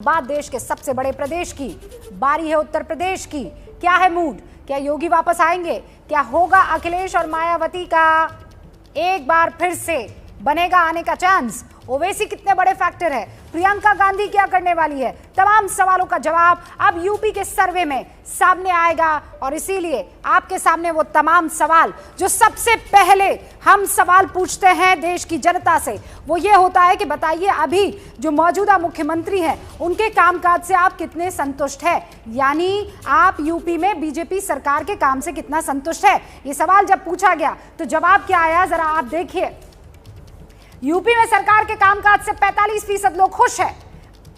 बाद देश के सबसे बड़े प्रदेश की बारी है उत्तर प्रदेश की। क्या है मूड? क्या योगी वापस आएंगे? क्या होगा अखिलेश और मायावती का एक बार फिर से बनेगा आने का चांस? ओवैसी कितने बड़े फैक्टर है? प्रियंका गांधी क्या करने वाली है? तमाम सवालों का जवाब अब यूपी के सर्वे में सामने आएगा और इसीलिए आपके सामने वो तमाम सवाल जो सबसे पहले हम सवाल पूछते हैं देश की जनता से, वो ये होता है कि बताइए अभी जो मौजूदा मुख्यमंत्री हैं उनके कामकाज से आप कितने संतुष्ट हैं, यानी आप यूपी में बीजेपी सरकार के काम से कितना संतुष्ट है। ये सवाल जब पूछा गया तो जवाब क्या आया जरा आप देखिए। यूपी में सरकार के कामकाज से 45% लोग खुश हैं,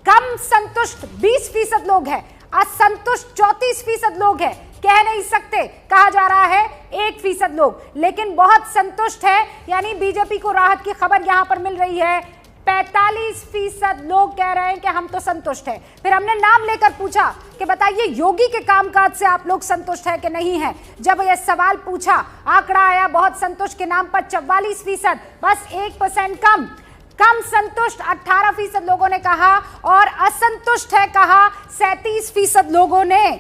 कम संतुष्ट 20% लोग हैं, असंतुष्ट 34% लोग हैं, कह नहीं सकते, कहा जा रहा है 1% लोग, लेकिन बहुत संतुष्ट है, यानी बीजेपी को राहत की खबर यहां पर मिल रही है। 45% लोग कह रहे हैं कि हम तो संतुष्ट हैं। फिर हमने नाम लेकर पूछा कि बताइए योगी के कामकाज से आप लोग संतुष्ट है कि नहीं है। जब यह सवाल पूछा आंकड़ा आया बहुत संतुष्ट के नाम पर 44%, बस 1% कम संतुष्ट 18% लोगों ने कहा और असंतुष्ट है कहा 37% लोगों ने।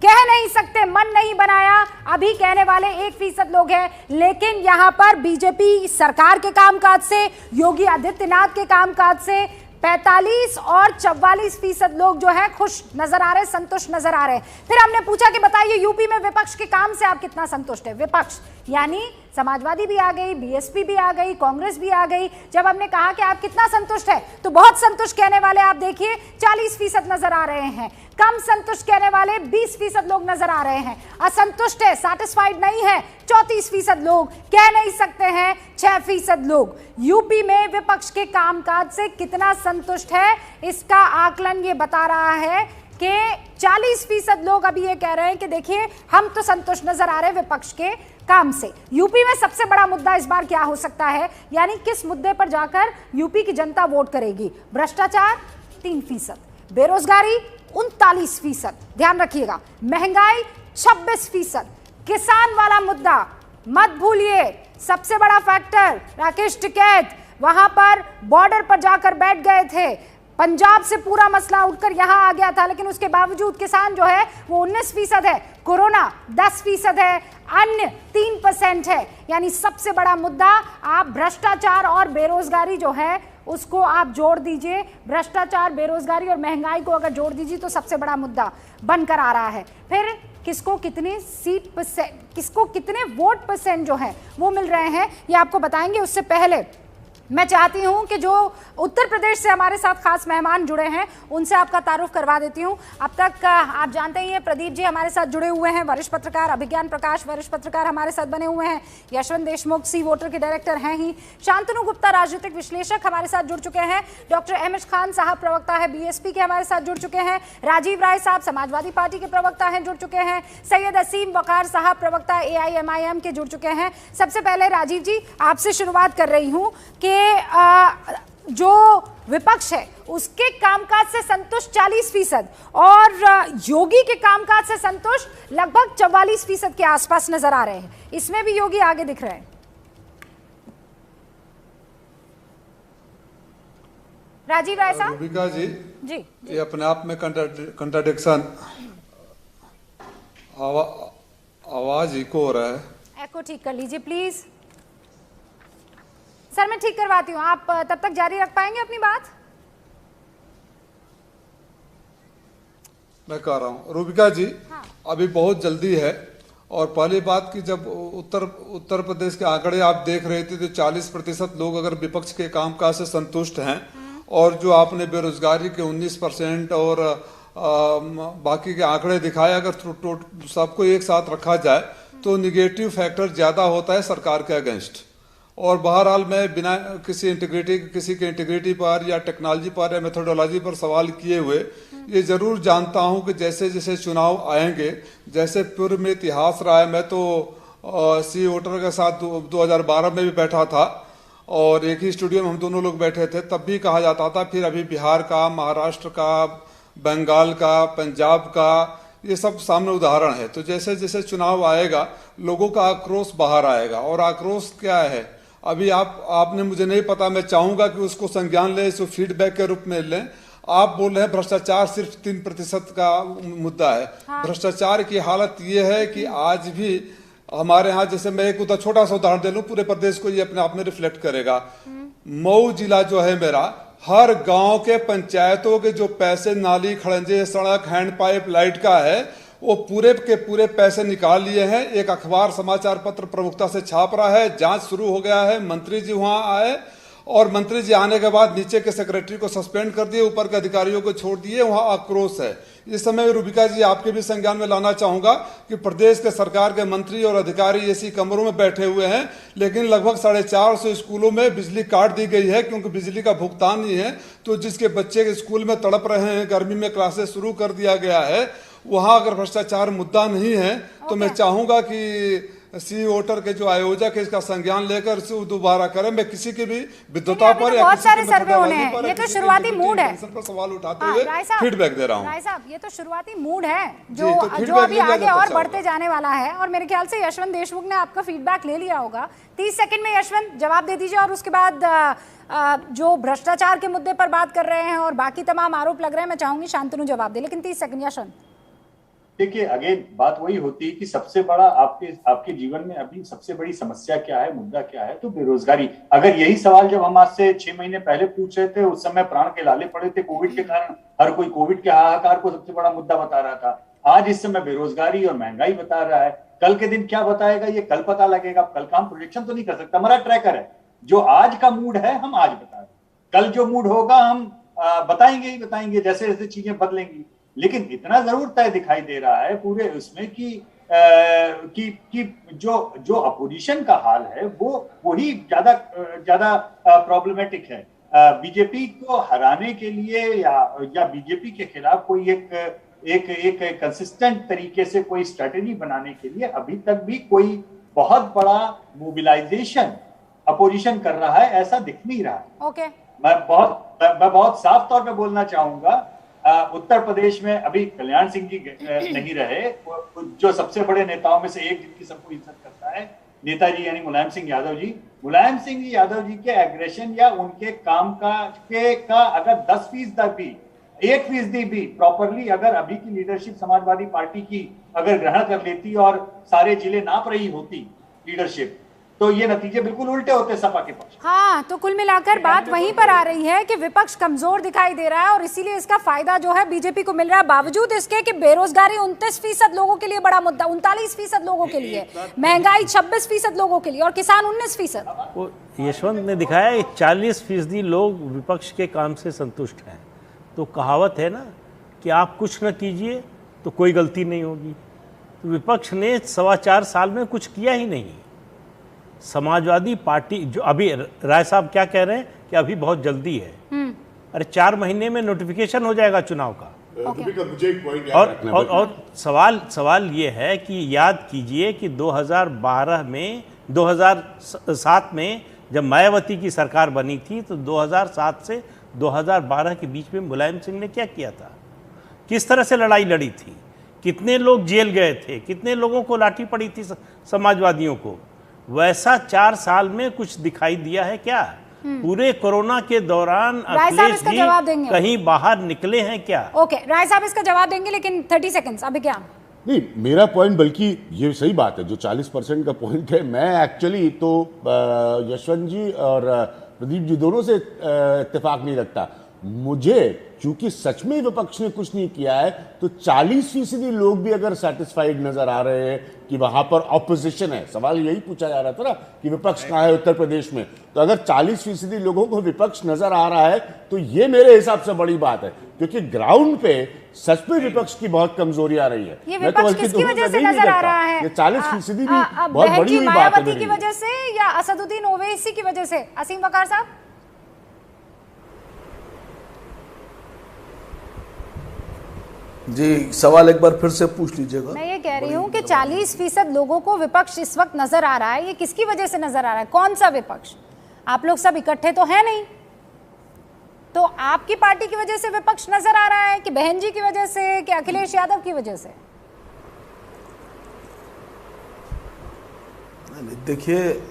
कह नहीं सकते, मन नहीं बनाया, अभी कहने वाले 1% लोग हैं, लेकिन यहां पर बीजेपी सरकार के कामकाज से, योगी आदित्यनाथ के कामकाज से 45 और 44% लोग जो है खुश नजर आ रहे हैं, संतुष्ट नजर आ रहे हैं। फिर हमने पूछा कि बताइए यूपी में विपक्ष के काम से आप कितना संतुष्ट है। विपक्ष यानी समाजवादी भी आ गई, बीएसपी भी आ गई, कांग्रेस भी आ गई। जब हमने कहा कि आप कितना संतुष्ट है तो बहुत संतुष्ट कहने वाले आप देखिए 40% नजर आ रहे हैं, कम संतुष्ट कहने वाले 20% लोग नजर आ रहे हैं, असंतुष्ट है, सैटिस्फाइड नहीं है 34% लोग, कह नहीं सकते हैं 6% लोग। यूपी में विपक्ष के कामकाज से कितना संतुष्ट है इसका आकलन ये बता रहा है कि 40% लोग अभी ये कह रहे हैं कि देखिए हम तो संतुष्ट नजर आ रहे हैं विपक्ष के काम से। यूपी में सबसे बड़ा मुद्दा इस बार क्या हो सकता है, यानी किस मुद्दे पर जाकर यूपी की जनता वोट करेगी? भ्रष्टाचार 3%, बेरोजगारी 39%, ध्यान रखिएगा, महंगाई 26%, किसान वाला मुद्दा मत भूलिए, सबसे बड़ा फैक्टर राकेश टिकैत वहां पर बॉर्डर पर जाकर बैठ गए थे, पंजाब से पूरा मसला उठकर यहां आ गया था, लेकिन उसके बावजूद किसान जो है वो 19% है, कोरोना 10% है, अन्य 3% है, यानी सबसे बड़ा मुद्दा आप भ्रष्टाचार और बेरोजगारी जो है उसको आप जोड़ दीजिए। भ्रष्टाचार, बेरोजगारी और महंगाई को अगर जोड़ दीजिए तो सबसे बड़ा मुद्दा बनकर आ रहा है। फिर किसको कितने सीट परसेंट, किसको कितने वोट परसेंट जो है वो मिल रहे हैं ये आपको बताएंगे। उससे पहले मैं चाहती हूं कि जो उत्तर प्रदेश से हमारे साथ खास मेहमान जुड़े हैं उनसे आपका तारुफ करवा देती हूं। अब तक आप जानते ही हैं प्रदीप जी हमारे साथ जुड़े हुए हैं, वरिष्ठ पत्रकार, अभिज्ञान प्रकाश वरिष्ठ पत्रकार हमारे साथ बने हुए हैं, यशवंत देशमुख सी वोटर के डायरेक्टर हैं ही, शांतनु गुप्ता राजनीतिक विश्लेषक हमारे साथ जुड़ चुके हैं, डॉक्टर एमएच खान साहब प्रवक्ता है बीएसपी के हमारे साथ जुड़ चुके हैं, राजीव राय साहब समाजवादी पार्टी के प्रवक्ता हैं जुड़ चुके हैं, सैयद असीम वकार साहब प्रवक्ता AIMIM के जुड़ चुके हैं। सबसे पहले राजीव जी आपसे शुरुआत कर रही हूं कि जो विपक्ष है उसके कामकाज से संतुष्ट 40% और योगी के कामकाज से संतुष्ट लगभग 44% के आसपास नजर आ रहे हैं, इसमें भी योगी आगे दिख रहे हैं। राजीव राय साहब। रूबिका जी जी ये अपने आप में कंट्राडिक्शन, आवाज इको हो रहा है, एको ठीक कर लीजिए प्लीज। सर मैं ठीक करवाती हूँ, आप तब तक जारी रख पाएंगे अपनी बात? मैं कह रहा हूँ रूबिका जी हाँ। अभी बहुत जल्दी है और पहली बात कि जब उत्तर प्रदेश के आंकड़े आप देख रहे थे तो 40% लोग अगर विपक्ष के कामकाज से संतुष्ट हैं और जो आपने बेरोजगारी के 19% और बाकी के आंकड़े दिखाए, अगर सबको एक साथ रखा जाए तो निगेटिव फैक्टर ज्यादा होता है सरकार के अगेंस्ट। और बहरहाल मैं बिना किसी के इंटीग्रिटी पर या टेक्नोलॉजी पर या मेथोडोलॉजी पर सवाल किए हुए ये जरूर जानता हूं कि जैसे जैसे चुनाव आएंगे, जैसे पूर्व में इतिहास रहा है, मैं तो सी वोटर के साथ 2012 में भी बैठा था और एक ही स्टूडियो में हम दोनों लोग बैठे थे, तब भी कहा जाता था, फिर अभी बिहार का, महाराष्ट्र का, बंगाल का, पंजाब का, ये सब सामने उदाहरण है। तो जैसे जैसे चुनाव आएगा लोगों का आक्रोश बाहर आएगा और आक्रोश क्या है अभी आपने मुझे नहीं पता, मैं चाहूंगा कि उसको संज्ञान लें, इसको फीडबैक के रूप में लें। आप बोल रहे हैं भ्रष्टाचार सिर्फ 3% का मुद्दा है। भ्रष्टाचार की हालत ये है कि आज भी हमारे यहाँ, जैसे मैं एक छोटा सा उदाहरण दे लूं, पूरे प्रदेश को ये अपने आप में रिफ्लेक्ट करेगा। मऊ जिला जो है मेरा, हर गांव के पंचायतों के जो पैसे नाली, खड़ंजे, सड़क, हैंड पाइप, लाइट का है, वो पूरे के पूरे पैसे निकाल लिए हैं। एक अखबार समाचार पत्र प्रमुखता से छाप रहा है, जांच शुरू हो गया है। मंत्री जी वहां आए और मंत्री जी आने के बाद नीचे के सेक्रेटरी को सस्पेंड कर दिए, ऊपर के अधिकारियों को छोड़ दिए। वहां आक्रोश है। इस समय रूबिका जी आपके भी संज्ञान में लाना चाहूंगा कि प्रदेश के सरकार के मंत्री और अधिकारी एसी कमरों में बैठे हुए हैं, लेकिन लगभग 450 स्कूलों में बिजली काट दी गई है क्योंकि बिजली का भुगतान नहीं है। तो जिसके बच्चे स्कूल में तड़प रहे हैं, गर्मी में क्लासेस शुरू कर दिया गया है, वहां अगर भ्रष्टाचार मुद्दा नहीं है तो मैं चाहूंगा कि सी वोटर के जो आयोजक है इसका संज्ञान लेकर दोबारा करें। मैं किसी की भी विद्वता पर या बहुत किसी सारे की सर्वे होने हैं, ये तो शुरुआती मूड है। पर सवाल उठाते हुए फीडबैक दे रहा हूं। राय साहब, ये तो शुरुआती मूड है जो तो अभी आगे और बढ़ते जाने वाला है। और मेरे ख्याल से यशवंत देशमुख ने आपका फीडबैक ले लिया होगा। 30 सेकंड में यशवंत जवाब दे दीजिए, और उसके बाद जो भ्रष्टाचार के मुद्दे पर बात कर रहे हैं और बाकी तमाम आरोप लग रहे हैं, मैं चाहूंगी शांतनु जवाब दे, लेकिन 30 सेकंड यशवंत। देखिए, अगेन बात वही होती है कि सबसे बड़ा आपके जीवन में अभी सबसे बड़ी समस्या क्या है, मुद्दा क्या है, तो बेरोजगारी। अगर यही सवाल जब हम आज से 6 महीने पहले पूछ रहे थे, उस समय प्राण के लाले पड़े थे कोविड के कारण, हर कोई कोविड के हाहाकार को सबसे बड़ा मुद्दा बता रहा था। आज इस समय बेरोजगारी और महंगाई बता रहा है। कल के दिन क्या बताएगा ये कल पता लगेगा। कल का हम प्रोजेक्शन तो नहीं कर सकता, हमारा ट्रैकर है। जो आज का मूड है हम आज बता रहे, कल जो मूड होगा हम बताएंगे ही बताएंगे, जैसे जैसे चीजें बदलेंगी। लेकिन इतना जरूर तय दिखाई दे रहा है पूरे उसमें कि जो अपोजिशन का हाल है वो ही ज्यादा प्रॉब्लमेटिक है। बीजेपी को हराने के लिए या बीजेपी के खिलाफ कोई एक कंसिस्टेंट तरीके से कोई स्ट्रेटेजी बनाने के लिए अभी तक भी कोई बहुत बड़ा मोबिलाइजेशन अपोजिशन कर रहा है, ऐसा दिख नहीं रहा है। ओके, मैं बहुत साफ तौर पे बोलना चाहूंगा। उत्तर प्रदेश में अभी कल्याण सिंह जी नहीं रहे, जो सबसे बड़े नेताओं में से एक जिनकी सबको इज्जत करता है, नेताजी यानी मुलायम सिंह यादव जी। मुलायम सिंह यादव जी के एग्रेशन या उनके काम का अगर 10% भी, 1% भी प्रॉपरली अगर अभी की लीडरशिप समाजवादी पार्टी की अगर ग्रहण कर लेती और सारे जिले नाप रही होती लीडरशिप, तो ये नतीजे बिल्कुल उल्टे होते सपा के पक्ष। हाँ, तो कुल मिलाकर बात वहीं पर आ रही है कि विपक्ष कमजोर दिखाई दे रहा है और इसीलिए इसका फायदा जो है बीजेपी को मिल रहा है, बावजूद इसके कि बेरोजगारी 29% लोगों के लिए बड़ा मुद्दा, 39% लोगों के लिए, महंगाई 26% लोगों के लिए और किसान 19%। यशवंत ने दिखाया 40% लोग विपक्ष के काम से संतुष्ट हैं। तो कहावत है ना कि आप कुछ न कीजिए तो कोई गलती नहीं होगी। तो विपक्ष ने 4.25 साल में कुछ किया ही नहीं। समाजवादी पार्टी जो अभी राय साहब क्या कह रहे हैं कि अभी बहुत जल्दी है, अरे 4 महीने में नोटिफिकेशन हो जाएगा चुनाव का। मुझे एक पॉइंट और सवाल ये है कि याद कीजिए कि 2007 में जब मायावती की सरकार बनी थी तो 2007 से 2012 के बीच में मुलायम सिंह ने क्या किया था, किस तरह से लड़ाई लड़ी थी, कितने लोग जेल गए थे, कितने लोगों को लाठी पड़ी थी समाजवादियों को। वैसा 4 साल में कुछ दिखाई दिया है क्या? पूरे कोरोना के दौरान अखिलेश जी कहीं बाहर निकले हैं क्या? ओके, राय साहब इसका जवाब देंगे, लेकिन 30 सेकंड्स। अभी क्या नहीं, मेरा पॉइंट, बल्कि ये सही बात है जो 40% का पॉइंट है। मैं एक्चुअली तो यशवंत जी और प्रदीप जी दोनों से इत्तेफाक नहीं रखता। मुझे चूंकि सच में विपक्ष ने कुछ नहीं किया है, तो 40% लोग भी अगर सेटिस्फाइड नजर आ रहे हैं कि वहां पर ऑपोजिशन है। सवाल यही पूछा जा रहा था ना कि विपक्ष कहाँ है उत्तर प्रदेश में, तो अगर 40% लोगों को विपक्ष नजर आ रहा है तो ये मेरे हिसाब से बड़ी बात है, क्योंकि ग्राउंड पे सच में विपक्ष की बहुत कमजोरी आ रही है। ये विपक्ष किसकी वजह से नजर आ रहा है? 40% भी बहुत बड़ी बात है। मायावती की वजह से या असदुद्दीन ओवैसी की वजह से? असीम वकार साहब। जी, सवाल एक बार फिर से पूछ लीजिएगा। मैं ये कह रही हूँ कि 40% लोगों को विपक्ष इस वक्त नजर आ रहा है, ये किसकी वजह से नजर आ रहा है? कौन सा विपक्ष? आप लोग सब इकट्ठे तो है नहीं, तो आपकी पार्टी की वजह से विपक्ष नजर आ रहा है कि बहन जी की वजह से कि अखिलेश यादव की वजह से? देखिए,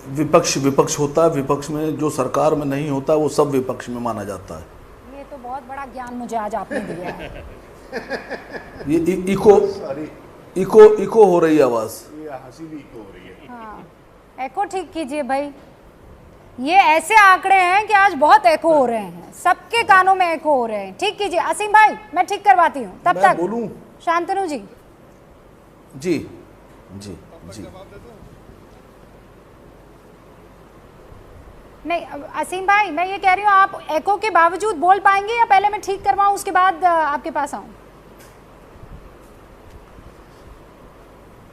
विपक्ष होता है, विपक्ष में जो सरकार में नहीं होता वो सब विपक्ष में माना जाता है। ये तो बहुत बड़ा ज्ञान मुझे आज आपने दिया है। ये इको इको हो रही है आवाज। हंसी भी इको हो रही है। हाँ, एको ठीक कीजिए भाई। ये ऐसे आंकड़े हैं कि आज बहुत एको हो रहे हैं, सबके कानों में एको हो रहे हैं। ठीक कीजिए असीम भाई, मैं ठीक करवाती हूँ। तब मैं तक बोलूं? शांतनु जी। जी जी जी। नहीं असीम भाई, मैं ये कह रही हूँ आप एको के बावजूद बोल पाएंगे या पहले मैं ठीक करवाऊँ उसके बाद आपके पास आऊँ?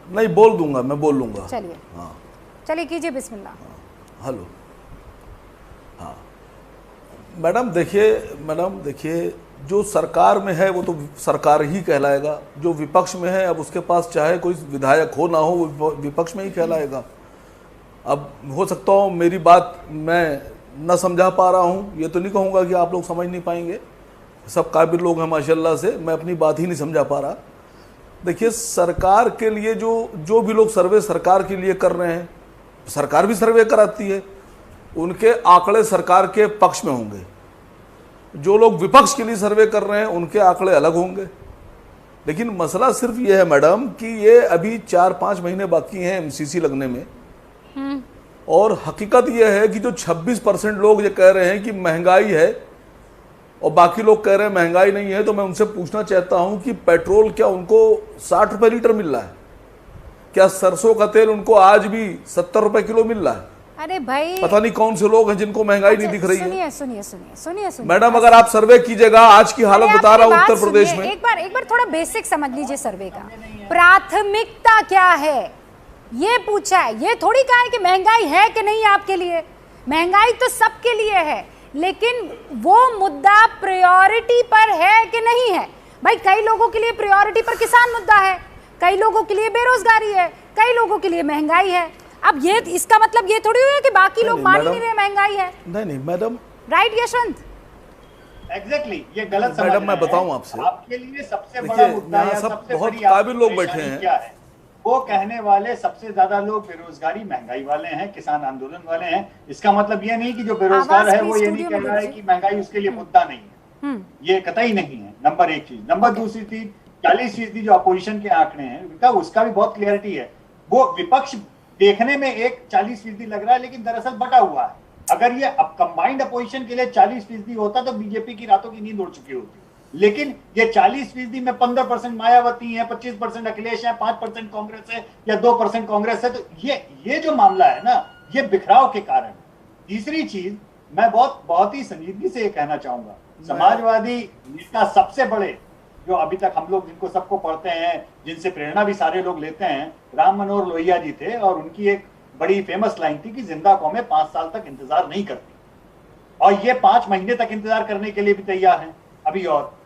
नहीं, बोल दूंगा, मैं बोल लूंगा। चलिए हाँ, चलिए कीजिए बिस्मिल्लाह। हेलो। हाँ मैडम देखिए, जो सरकार में है वो तो सरकार ही कहलाएगा, जो विपक्ष में है अब उसके पास चाहे कोई विधायक हो ना हो वो विपक्ष में ही कहलाएगा। अब हो सकता हो मेरी बात मैं न समझा पा रहा हूँ, ये तो नहीं कहूँगा कि आप लोग समझ नहीं पाएंगे, सब काबिल लोग हैं माशाल्लाह से, मैं अपनी बात ही नहीं समझा पा रहा। देखिए, सरकार के लिए जो भी लोग सर्वे सरकार के लिए कर रहे हैं, सरकार भी सर्वे कराती है, उनके आंकड़े सरकार के पक्ष में होंगे। जो लोग विपक्ष के लिए सर्वे कर रहे हैं उनके आंकड़े अलग होंगे। लेकिन मसला सिर्फ ये है मैडम कि ये अभी 4-5 महीने बाकी हैं एमसीसी लगने में, और हकीकत ये है कि जो 26% लोग ये कह रहे हैं कि महंगाई है और बाकी लोग कह रहे हैं महंगाई नहीं है, तो मैं उनसे पूछना चाहता हूं कि पेट्रोल क्या उनको 60 रुपए लीटर मिल रहा है? क्या सरसों का तेल उनको आज भी 70 रुपए किलो मिल रहा है? अरे भाई, पता नहीं कौन से लोग हैं जिनको महंगाई नहीं दिख रही है। सुनिए मैडम, अगर आप सर्वे कीजिएगा, आज की हालत बता रहा हूं उत्तर प्रदेश में। एक बार थोड़ा बेसिक समझ लीजिए सर्वे का। प्राथमिकता क्या है ये पूछा है, ये थोड़ी कहा है कि महंगाई है कि नहीं आपके लिए। महंगाई तो सबके लिए है, लेकिन वो मुद्दा प्रायोरिटी पर है कि नहीं है। भाई कई लोगों के लिए प्रायोरिटी पर किसान मुद्दा है, कई लोगों के लिए बेरोजगारी है, कई लोगों के लिए महंगाई है। अब ये इसका मतलब ये थोड़ी हुआ कि बाकी लोग मान ही नहीं रहे महंगाई है। नहीं मैडम, राइट यशवंत? एग्जैक्टली, ये गलत समझ मैडम, मैं रहे हैं। बताऊं आपसे, आपके लिए सबसे बड़ा मुद्दा या सब सबसे बहुत बड़ी काबिल लोग आपकी बैठे हैं। क्या है? वो कहने वाले सबसे ज्यादा लोग बेरोजगारी महंगाई वाले हैं, किसान आंदोलन वाले हैं। इसका मतलब ये नहीं कि जो बेरोजगार है वो ये नहीं कह रहा है कि महंगाई उसके लिए मुद्दा नहीं है, ये कतई नहीं है। नंबर एक चीज। नंबर दूसरी चीज, 40% जो अपोजिशन के आंकड़े हैं उसका भी बहुत क्लियरिटी है। वो विपक्ष देखने में एक 40% लग रहा है, लेकिन दरअसल बटा हुआ है। अगर ये अब कंबाइंड अपोजिशन के लिए 40% होता तो बीजेपी की रातों की नींद उड़ चुकी होती। लेकिन ये 40% में 15% मायावती है, 25% अखिलेश है, 5% कांग्रेस है या 2% कांग्रेस है। तो ये जो मामला है ना, ये बिखराव के कारण। तीसरी चीज, मैं बहुत ही संजीदगी से ये कहना चाहूंगा, समाजवादी नेता सबसे बड़े जो अभी तक हम लोग जिनको सबको पढ़ते हैं, जिनसे प्रेरणा भी सारे लोग लेते हैं, राम मनोहर लोहिया जी थे। और उनकी एक बड़ी फेमस लाइन थी कि जिंदा कौमें 5 साल तक इंतजार नहीं करती, और ये 5 महीने तक इंतजार करने के लिए भी तैयार हैं अभी। और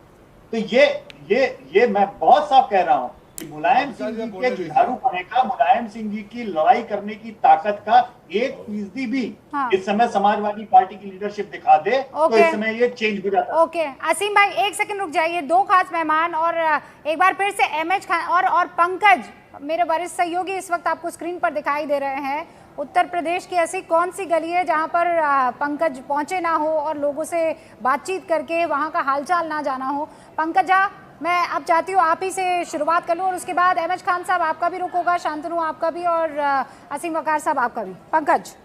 तो ये मैं बहुत साफ कह रहा हूं कि मुलायम सिंह जी के जुझारू पने का, मुलायम सिंह जी की लड़ाई करने की ताकत का 1% भी इस समय समाजवादी पार्टी की लीडरशिप दिखा दे तो इस समय ये चेंज हो जाता है। ओके असीम भाई, एक सेकंड रुक जाइए। 2 खास मेहमान और एक बार फिर से एमएच खान और पंकज, मेरे वरिष्ठ सहयोगी इस वक्त आपको स्क्रीन पर दिखाई दे रहे हैं। उत्तर प्रदेश की ऐसी कौन सी गली है जहां पर पंकज पहुंचे ना हो और लोगों से बातचीत करके वहां का हालचाल ना जाना हो? पंकज, मैं अब चाहती हूँ आप ही से शुरुआत कर लूँ और उसके बाद एमएच खान साहब आपका भी रुक होगा, शांतनु आपका भी, और असीम वकार साहब आपका भी। पंकज,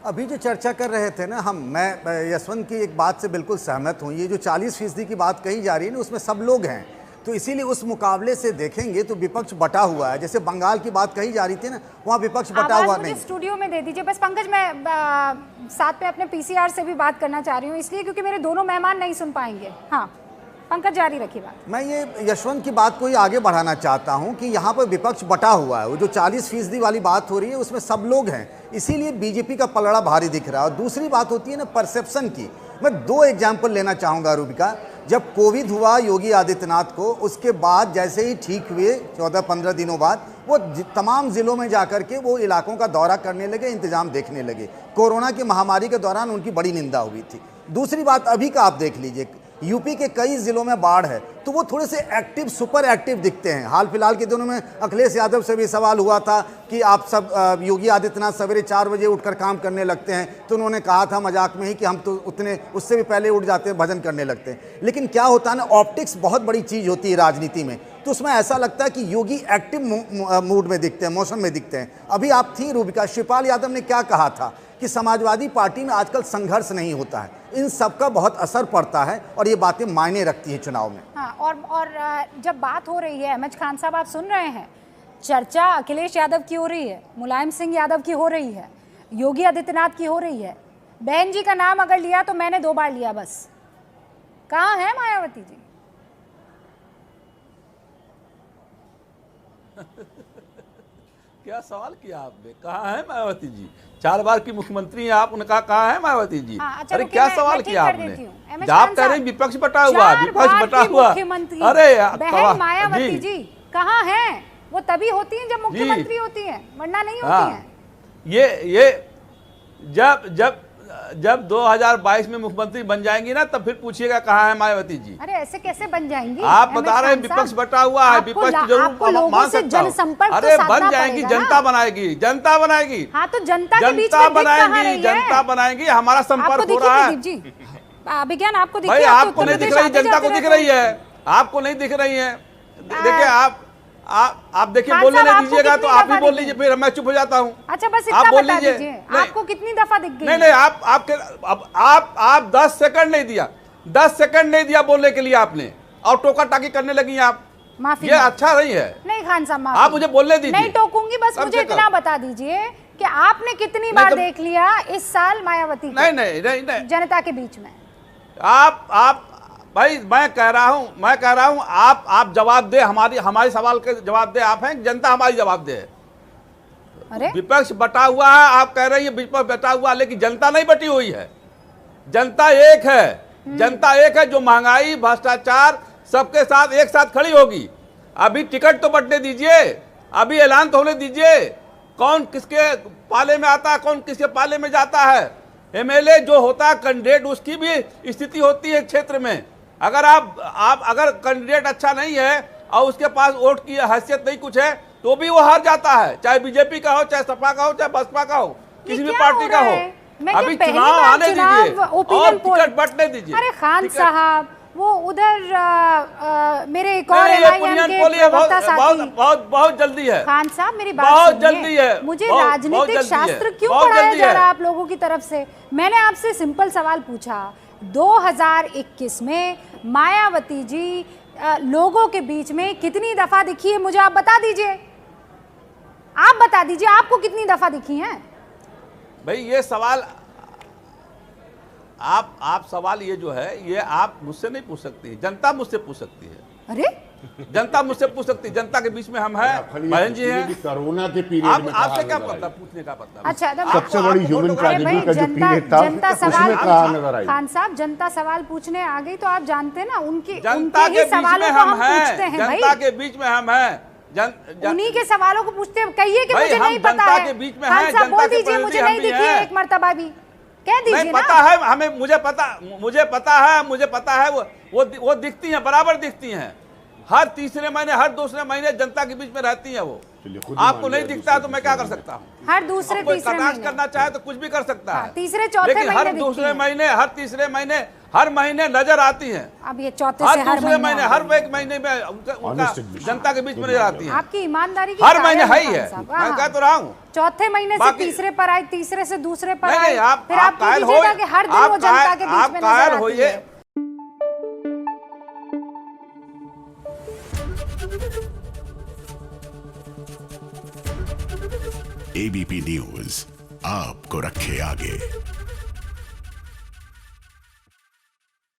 अभी जो चर्चा कर रहे थे ना मैं यशवंत की एक बात से बिल्कुल सहमत हूँ। ये जो 40% की बात कही जा रही है ना, उसमें सब लोग हैं, तो इसीलिए उस मुकाबले से देखेंगे तो विपक्ष बटा हुआ है। जैसे बंगाल की बात कही जा रही थी ना, वहाँ विपक्ष बटा हुआ नहीं। स्टूडियो में दे दीजिए बस। पंकज, मैं साथ में अपने पीसीआर से भी बात करना चाह रही हूँ, इसलिए क्योंकि मेरे दोनों मेहमान नहीं सुन पाएंगे। हाँ पंकज, जारी रखिए बात। मैं ये यशवंत की बात को ही आगे बढ़ाना चाहता हूं कि यहाँ पर विपक्ष बटा हुआ है। वो जो 40% वाली बात हो रही है उसमें सब लोग हैं, इसीलिए बीजेपी का पलड़ा भारी दिख रहा है। और दूसरी बात होती है ना परसेप्शन की। मैं 2 एग्जाम्पल लेना चाहूँगा रूबिका। जब कोविड हुआ योगी आदित्यनाथ को, उसके बाद जैसे ही ठीक हुए 14-15 दिनों बाद वो तमाम ज़िलों में जाकर के वो इलाकों का दौरा करने लगे, इंतजाम देखने लगे। कोरोना की महामारी के दौरान उनकी बड़ी निंदा हुई थी। दूसरी बात अभी का आप देख लीजिए, यूपी के कई जिलों में बाढ़ है, तो वो थोड़े से एक्टिव, सुपर एक्टिव दिखते हैं। हाल फिलहाल के दिनों में अखिलेश यादव से भी सवाल हुआ था कि आप सब योगी आदित्यनाथ सवेरे 4 बजे उठकर काम करने लगते हैं, तो उन्होंने कहा था मजाक में ही कि हम तो उतने उससे भी पहले उठ जाते हैं, भजन करने लगते हैं। लेकिन क्या होता है ना, ऑप्टिक्स बहुत बड़ी चीज़ होती है राजनीति में, तो उसमें ऐसा लगता है कि योगी एक्टिव मूड में दिखते हैं, मौसम में दिखते हैं। अभी आप थी रूबिका, शिवपाल यादव ने क्या कहा था कि समाजवादी पार्टी में आजकल संघर्ष नहीं होता है, इन सब का बहुत असर पड़ता है और ये बातें मायने रखती है चुनाव में। हाँ, और जब बात हो रही है, एमएच खान साहब आप सुन रहे हैं, चर्चा अखिलेश यादव की हो रही है, मुलायम सिंह यादव की हो रही है, योगी आदित्यनाथ की हो रही है। बहन जी का नाम अगर लिया तो मैंने 2 बार लिया बस। कहाँ है मायावती जी? क्या सवाल किया आपने, कहाँ है मायावती जी? 4 बार की मुख्यमंत्री हैं आप, उन्होंने कहा कहाँ है मायावती जी? हाँ, अच्छा, अरे रुकिए, क्या मैं सवाल ठीक किया कर आपने? देती हूँ। एम एच जब आप खान कह रहे हैं साहब, विपक्ष बटा हुआ, 4 विपक्ष बार बटा की हुआ, मुख्यमंत्री अरे बहन मायावती जी कहाँ हैं? वो तभी होती हैं जब मुख्यमंत्री होती हैं, वरना नहीं होती हैं। ये जब 2022 में मुख्यमंत्री बन जाएंगी ना, तब फिर पूछिएगा कहाँ है मायावती जी। अरे ऐसे कैसे बन जाएंगी? आप बता रहे हैं विपक्ष बटा हुआ है, विपक्ष जरूर मान सकता हूं। अरे बन जाएंगी, जनता बनाएगी, जनता बनाएगी। हाँ, तो जनता के बीच में जनता बनाएंगी, जनता बनाएगी, हमारा संपर्क हो रहा है। विज्ञान आपको भाई आपको नहीं दिख रही, जनता को दिख रही है, आपको नहीं दिख रही है। देखिए आप देखिए, बोलने नहीं दीजिएगा तो आप ही बोल लीजिए, फिर मैं चुप हो जाता हूँ। अच्छा, बस आप इतना बोल बता लीजिए। दीजिए, आपको कितनी दफा दिख गई? नहीं, आप 10 सेकंड नहीं दिया, 10 सेकंड नहीं दिया बोलने के लिए आपने, और टोका टाकी करने लगी आप। माफी, ये अच्छा नहीं है। नहीं खान साहब, माफी, आप मुझे बोलने दीजिए। नहीं टोकूंगी, बस मुझे इतना बता दीजिए कि आपने कितनी बार देख लिया इस साल मायावती को? नहीं जनता के बीच में। आप भाई, मैं कह रहा हूं आप जवाब दे, हमारे सवाल के जवाब दे। आप हैं, जनता हमारी जवाब दे। अरे विपक्ष बटा हुआ है, आप कह रही है विपक्ष बटा हुआ, लेकिन जनता नहीं बटी हुई है। जनता एक है, जनता एक है जो महंगाई, भ्रष्टाचार सबके साथ एक साथ खड़ी होगी। अभी टिकट तो बंटने दीजिए, अभी ऐलान तो होने दीजिए, कौन किसके पाले में आता है, कौन किसके पाले में जाता है। एमएलए जो होता है कैंडिडेट, उसकी भी स्थिति होती है क्षेत्र में। अगर अगर कैंडिडेट अच्छा नहीं है और उसके पास वोट की हैसियत नहीं कुछ है, तो भी वो हार जाता है, चाहे बीजेपी का हो, चाहे सपा का हो, चाहे बसपा का हो, किसी भी पार्टी का हो। अभी चुनाव आने दीजिए और टिकट बंटने दीजिए। अरे खान साहब, वो उधर मेरे एक और एमआईएम के प्रवक्ता साथी, बहुत जल्दी है खान साहब, मेरी बात बहुत सुनिए। जल्दी है। मुझे राजनीतिक शास्त्र क्यों पढ़ाया जा रहा है आप लोगों की तरफ से? मैंने आपसे सिंपल सवाल पूछा, 2021 में मायावती जी लोगों के बीच में कितनी दफा दिखी है? मुझे आप बता दीजिए, आप बता दीजिए, आपको कितनी दफा दिखी हैं? भाई ये सवाल आप सवाल ये जो है, ये आप मुझसे नहीं पूछ सकती, जनता मुझसे पूछ सकती है। अरे जनता मुझसे पूछ सकती है, जनता के बीच में हम हैं, बहन जी हैं। कोरोना के पीरियड में आपसे क्या पता, पूछने का पता? अच्छा, सबसे बड़ी ह्यूमन ट्रेजेडी का जो पीरियड था, जनता सवाल, उसमें कहाँ नजर आई? खान साहब, जनता सवाल पूछने आ गई तो आप जानते हैं ना, उनके जनता के बीच में हम हैं, जनता के बीच में हम हैं, उन्हीं के सवालों को पूछते हैं। कहिए कि मुझे नहीं पता जनता है, के बीच में खान हैं, साहब बोल जनता के दीजिए मुझे नहीं प्रतिनिधि दिखी है, हैं। एक मर्तबा भी कह दीजिए नहीं ना। पता है हमें, मुझे पता है वो दिखती हैं, बराबर दिखती हैं। हर तीसरे महीने, हर दूसरे महीने जनता के बीच में रहती हैं वो। आपको नहीं दिखता है तो मैं क्या कर सकता हूँ? हर दूसरे तीसरे महीने करना चाहे तो कुछ भी कर सकता है, तीसरे चौथे लेकिन हर महीने दूसरे महीने, हर तीसरे महीने, हर महीने नजर आती हैं। अब ये चौथे से हर दूसरे महीने, हर एक महीने में उनका जनता के बीच में नजर आती हैं। आपकी ईमानदारी की हर महीने है ही खान है, साहब। मैं कह तो रहा हूँ। चौथे महीने से तीसरे पर आई, तीसरे से दूसरे पर आई, नहीं, आप फिर आप कायल कीजिएगा कि हर दिन वो जनता के बीच में नजर आती है। एबीपी न्यूज आपको रखे आगे।